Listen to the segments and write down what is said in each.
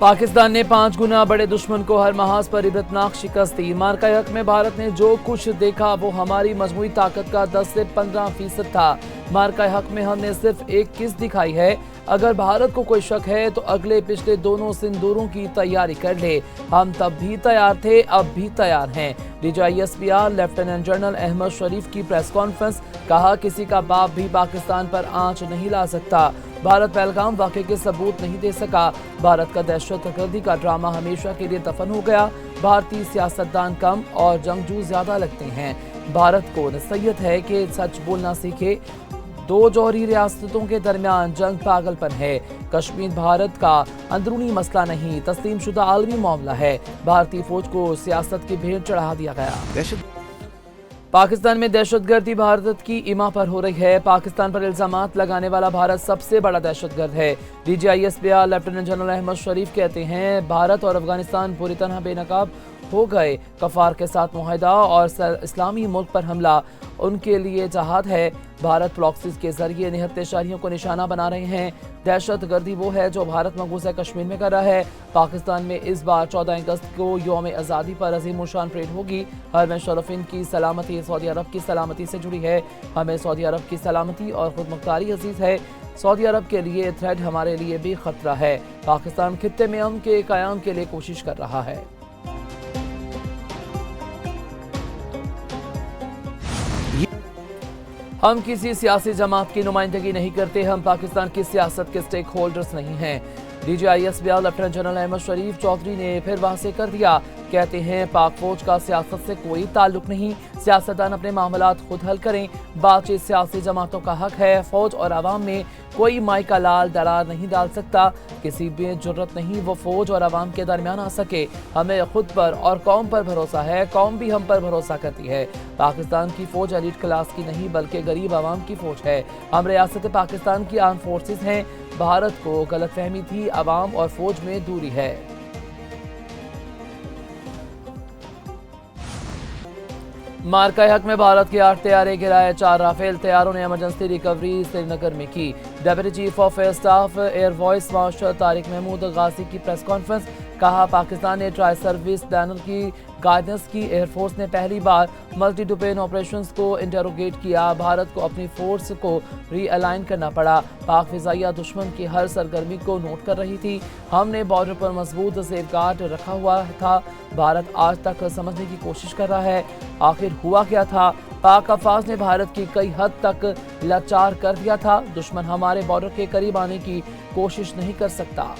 पाकिस्तान ने 5 गुना बड़े दुश्मन को हर महाज पर इबरतनाक शिकस्त दी। मार्का हक में भारत ने जो कुछ देखा वो हमारी मजमूई ताकत का 10 से 15% था। मार्का हक में हमने सिर्फ एक किस्त दिखाई है। अगर भारत को कोई शक है तो अगले पिछले दोनों सिंदूरों की तैयारी कर ले। हम तब भी तैयार थे, अब भी तैयार हैं। DGISPR लेफ्टिनेंट जनरल अहमद शरीफ की प्रेस कॉन्फ्रेंस। कहा, किसी का बाप भी पाकिस्तान पर आंच नहीं ला सकता। भारत पहलगाम वाक़े के सबूत नहीं दे सका। भारत का दहशतगर्दी का ड्रामा हमेशा के लिए दफन हो गया। भारतीय सियासतदान कम और जंगजू ज्यादा लगते हैं। भारत को नसीहत है कि सच बोलना सीखे। दो जौहरी रियासतों के दरमियान जंग पागलपन है। कश्मीर भारत का अंदरूनी मसला नहीं, तस्लीम शुदा आलमी मामला है। भारतीय फौज को सियासत की भेंट चढ़ा दिया गया। पाकिस्तान में दहशतगर्दी भारत की इमा पर हो रही है। पाकिस्तान पर इल्जामात लगाने वाला भारत सबसे बड़ा दहशतगर्द है। DGISPR लेफ्टिनेंट जनरल अहमद शरीफ कहते हैं, भारत और अफगानिस्तान पूरी तरह बेनकाब हो गए। कफार के साथ मुआहदा और इस्लामी मुल्क पर हमला उनके लिए जहाद है। भारत प्रॉक्सीज के जरिए निहत्ते शहरियों को निशाना बना रहे हैं। दहशत गर्दी वो है जो भारत मकबूजा कश्मीर में कर रहा है। पाकिस्तान में इस बार 14 अगस्त को यौम आज़ादी पर अजीम शान परेड होगी। हर में शरफिन की सलामती सऊदी अरब की सलामती से जुड़ी है। हमें सऊदी अरब की सलामती और खुद मुख्तारी अजीज है। सऊदी अरब के लिए थ्रेट हमारे लिए भी खतरा है। पाकिस्तान खित्ते में अमन के कायम के लिए कोशिश कर रहा है। हम किसी सियासी जमात की नुमाइंदगी नहीं करते। हम पाकिस्तान की सियासत के स्टेक होल्डर्स नहीं हैं। DGISPR लेफ्टिनेंट जनरल अहमद शरीफ चौधरी ने फिर वाज़ेह कर दिया। कहते हैं, पाक फौज का सियासत से कोई ताल्लुक नहीं। सियासतदान अपने मामलात खुद हल करें। बातचीत सियासी जमातों का हक है। फौज और आवाम में कोई माई का लाल दरार नहीं डाल सकता। किसी भी जुर्रत नहीं वो फौज और आवाम के दरमियान आ सके। हमें खुद पर और कौम पर भरोसा है। कौम भी हम पर भरोसा करती है। पाकिस्तान की फौज एलीट क्लास की नहीं बल्कि गरीब आवाम की फौज है। हम रियासत पाकिस्तान की आर्म फोर्सेस हैं। भारत को गलतफहमी थी, आवाम और फौज में दूरी है। मार्का हक में भारत के 8 तैयारे गिराए। 4 राफेल तैयारों ने इमरजेंसी रिकवरी श्रीनगर में की। Deputy chief of air staff air vice marshal Tariq Mahmood Ghazi की प्रेस कॉन्फ्रेंस। कहा, पाकिस्तान ने ट्राई सर्विस प्लानर की गाइडेंस की। एयरफोर्स ने पहली बार मल्टी डोमेन ऑपरेशंस को इंटरोगेट किया। भारत को अपनी फोर्स को रीअलाइन करना पड़ा। पाक फिजाइया दुश्मन की हर सरगर्मी को नोट कर रही थी। हमने बॉर्डर पर मजबूत सेफगार्ड रखा हुआ था। भारत आज तक समझने की कोशिश कर रहा है आखिर हुआ क्या था। पाक अफवाज ने भारत की कई हद तक लाचार कर दिया था। दुश्मन हमारे बॉर्डर के करीब आने की कोशिश नहीं कर सकता।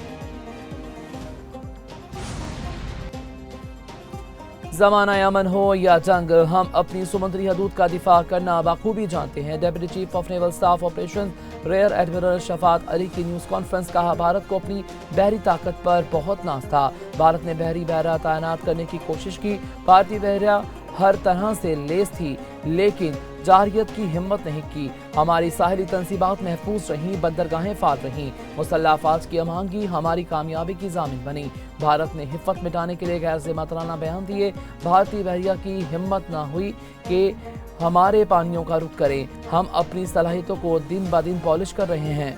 ज़माना अमन हो या जंग, हम अपनी समुद्री हदूद का दिफा करना बखूबी जानते हैं। Deputy chief of naval staff operation rear admiral Shafaat Ali की न्यूज़ कॉन्फ्रेंस। कहा, भारत को अपनी बहरी ताकत पर बहुत नाज था। भारत ने बहरी बहरा तैनात करने की कोशिश की। भारतीय बहरा हर तरह से लेस थी लेकिन जारियत की हिम्मत नहीं की। हमारी साहिली तंसीबात महफूज रहीं, बंदरगाहें फाल रहीं। मुसल्लह अफवाज की अमांगी हमारी कामयाबी की जामिन बनी। भारत ने हिफ़्फ़त मिटाने के लिए गैर ज़िम्मेदाराना बयान दिए। भारतीय बहरिया की हिम्मत ना हुई कि हमारे पानियों का रुख करें। हम अपनी सलाहियतों को दिन ब दिन पॉलिश कर रहे हैं।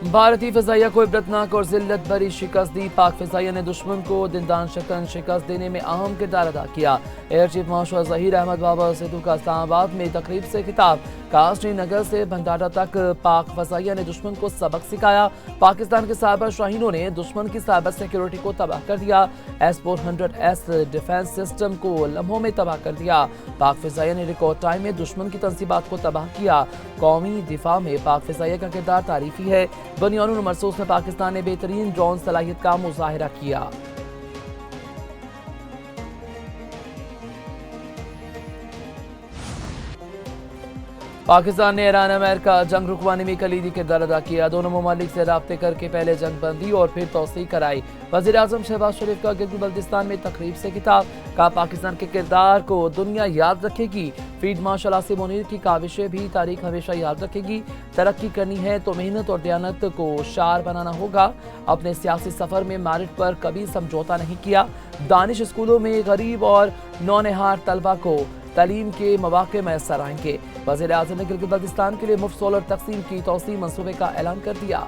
भारतीय फिजाइया को इबरतनाक और जिल्लत भरी शिकस्त दी। पाक फिजाइया ने दुश्मन को दिनदान शकन शिकस्त देने में अहम किरदार अदा किया। Air chief marshal Zaheer Ahmed Babar Sidhu का इस्लामाबाद में तकरीब से खिताब। कहा, श्रीनगर से भंडारा तक पाक फिजाइया ने दुश्मन को सबक सिखाया। पाकिस्तान के साइबर शाहीनों ने दुश्मन की साइबर सिक्योरिटी को तबाह कर दिया। S-400S डिफेंस सिस्टम को लम्हों में तबाह कर दिया। पाक फिजाइया ने रिकॉर्ड टाइम में दुश्मन की तंसीबात को तबाह किया। कौमी दिफा में पाक फिजाइया का किरदार तारीफी है। बनियानुल मरसूस में पाकिस्तान ने बेहतरीन ड्रोन सलाहियत का मुजाहिरा किया। पाकिस्तान ने ईरान अमेरिका जंग रुकवाने में कलीदी किरदार अदा किया। दोनों ममालिक से राब्ते करके पहले जंग बंदी और फिर तौसीह कराई। वज़ीर आज़म शहबाज शरीफ का गिलगित बल्तिस्तान में तकरीब से खिताब। कहा, पाकिस्तान के किरदार को दुनिया याद रखेगी। फील्ड मार्शल आसिम मुनीर की काविशें भी तारीख हमेशा याद रखेगी। तरक्की करनी है तो मेहनत और दयानत को शार बनाना होगा। अपने सियासी सफर में मेरिट पर कभी समझौता नहीं किया। दानिश स्कूलों में गरीब और नौनिहार तलबा को तालीम के मौके मैसर आएंगे। वज़ीर आज़म ने गिलगित बल्तिस्तान के लिए मुफ्त सोलर तकसीम की तौसीह मंसूबे का ऐलान कर दिया।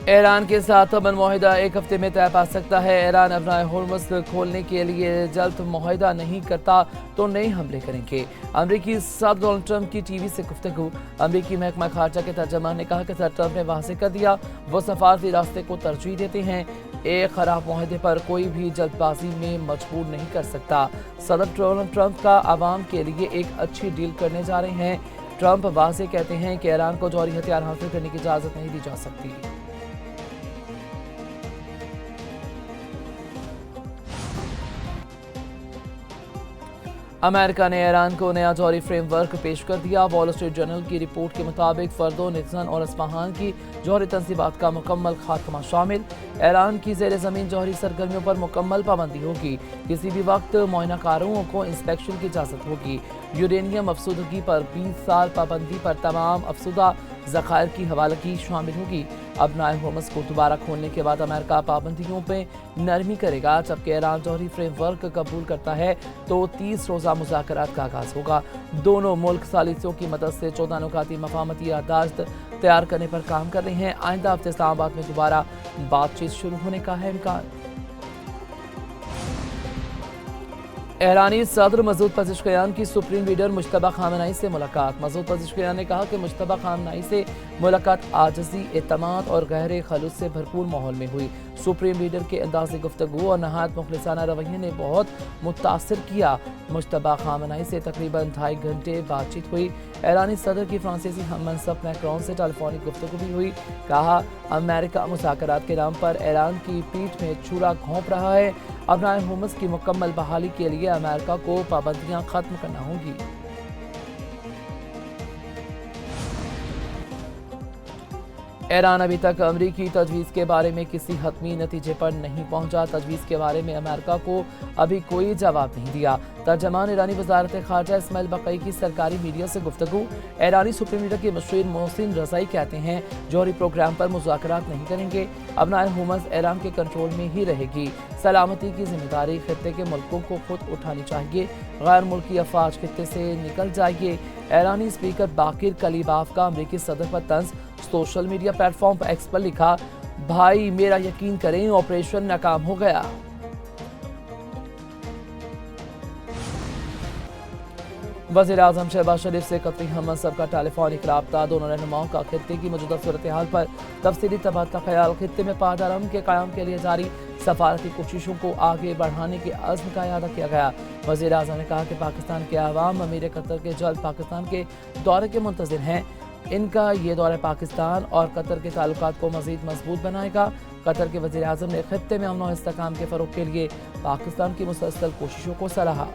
ईरान के साथ अमन मुआहिदा एक हफ्ते में तय पा सकता है। ईरान अपना होर्मुज़ खोलने के लिए जल्द मुआहिदा नहीं करता तो नए हमले करेंगे। अमरीकी सदर डोनाल्ड ट्रंप की टीवी से गुफ्तगू। अमरीकी महकमा खारजा के तर्जमान ने कहा कि सदर ट्रंप ने वाज़ेह कर दिया वो सफारती रास्ते को तरजीह देते हैं। एक खराब मुआहदे पर कोई भी जल्दबाजी में मजबूर नहीं कर सकता। सदर डोनाल्ड ट्रंप का आवाम के लिए एक अच्छी डील करने जा रहे हैं। ट्रंप वाज़ेह कहते हैं कि ईरान को जौहरी हथियार हासिल करने की इजाज़त नहीं दी जा सकती। अमेरिका ने ईरान को नया जौहरी फ्रेमवर्क पेश कर दिया। वॉल स्ट्रीट जर्नल की रिपोर्ट के मुताबिक फर्दो, निज़न और अस्फहान की जौहरी तंसीबात का मुकम्मल खात्मा शामिल। ईरान की ज़ेर ज़मीन जौहरी सरगर्मियों पर मुकम्मल पाबंदी होगी। किसी भी वक्त मुआयनाकारों को इंस्पेक्शन की इजाज़त होगी। यूरेनियम अफसुदगी पर 20 साल पाबंदी पर तमाम अफसुदा ज़खायर की हवालगी शामिल होगी। अब नए होर्मुज़ को दोबारा खोलने के बाद अमेरिका पाबंदियों पर नरमी करेगा। जबकि ईरान जौहरी फ्रेमवर्क कबूल करता है तो 30 रोज़ा मुज़ाकरात का आगाज़ होगा। दोनों मुल्क सालिसियों की मदद से 14 नुकाती मफाहमती याददाश्त तैयार करने पर काम कर रहे हैं। आइंदा हफ्ते इस्लामाबाद में दोबारा बातचीत शुरू होने का है इम्कान। ईरानी सदर मसूद पज़ेश्कियान की सुप्रीम लीडर मुज्तबा खामनेई से मुलाकात। मसूद पज़ेश्कियान ने कहा कि मुज्तबा खामनेई से मुलाकात आजिज़ी, एतमाद और गहरे खलूस से भरपूर माहौल में हुई। सुप्रीम लीडर के अंदाज़ गुफ्तगू और नहायत मुखलिसाना रवैये ने बहुत मुतासिर किया। मुज्तबा खामनेई से तकरीबन 2.5 घंटे बातचीत हुई। ईरानी सदर की फ्रांसीसी हममनसब मैक्रोन से टेलीफोनिक गुफ्तगू भी हुई। कहा अमेरिका मुज़ाकरात के नाम पर ईरान की पीठ में छुरा घोंप रहा है। अब नए होर्मुज़ की मुकम्मल बहाली के लिए अमेरिका को पाबंदियां खत्म करना होगी। ईरान अभी तक अमरीकी तजवीज़ के बारे में किसी हतमी नतीजे पर नहीं पहुंचा। तजवीज़ के बारे में अमेरिका को अभी कोई जवाब नहीं दिया। तर्जमान ईरानी वज़ारत ख़ारजा इस्माइल बक़ई की सरकारी मीडिया से गुफ्तगू। ईरानी सुप्रीम लीडर के मशीर मोहसिन रज़ाई कहते हैं जौहरी प्रोग्राम पर मुज़ाकरात नहीं करेंगे। अब नए होर्मुज़ ईरान के कंट्रोल में ही रहेगी। सलामती की जिम्मेदारी खित्ते के मुल्कों को खुद उठानी चाहिए। गैर मुल्की अफवाज खित्ते से निकल जाइए। ईरानी स्पीकर बाकिर कलीबाफ का अमरीकी सदर पर तंज। सोशल मीडिया प्लेटफॉर्म पर एक्स पर लिखा, भाई मेरा यकीन करें ऑपरेशन नाकाम हो गया। वज़ीर आज़म शहबाज शरीफ से कतरी हममनसब का टेलीफोनिक राब्ता। दोनों रहनुमाओं का खित्ते की मौजूदा सूरत हाल पर तफसीली तबादला ख्याल। खित्ते में पायदार अमन के क़याम के लिए जारी सफारती कोशिशों को आगे बढ़ाने के अज़्म का इआदा किया गया। वज़ीर आज़म ने कहा कि पाकिस्तान के अवाम अमीर कतर के जल्द पाकिस्तान के दौरे के मुंतज़िर हैं। इनका ये दौरा पाकिस्तान और कतर के ताल्लुकात को मज़ीद मजबूत बनाएगा। कतर के वज़ीर आज़म ने खित्ते में अमन और इस्तेहकाम के फ़रोग़ के लिए पाकिस्तान की मुसलसल कोशिशों को सराहा।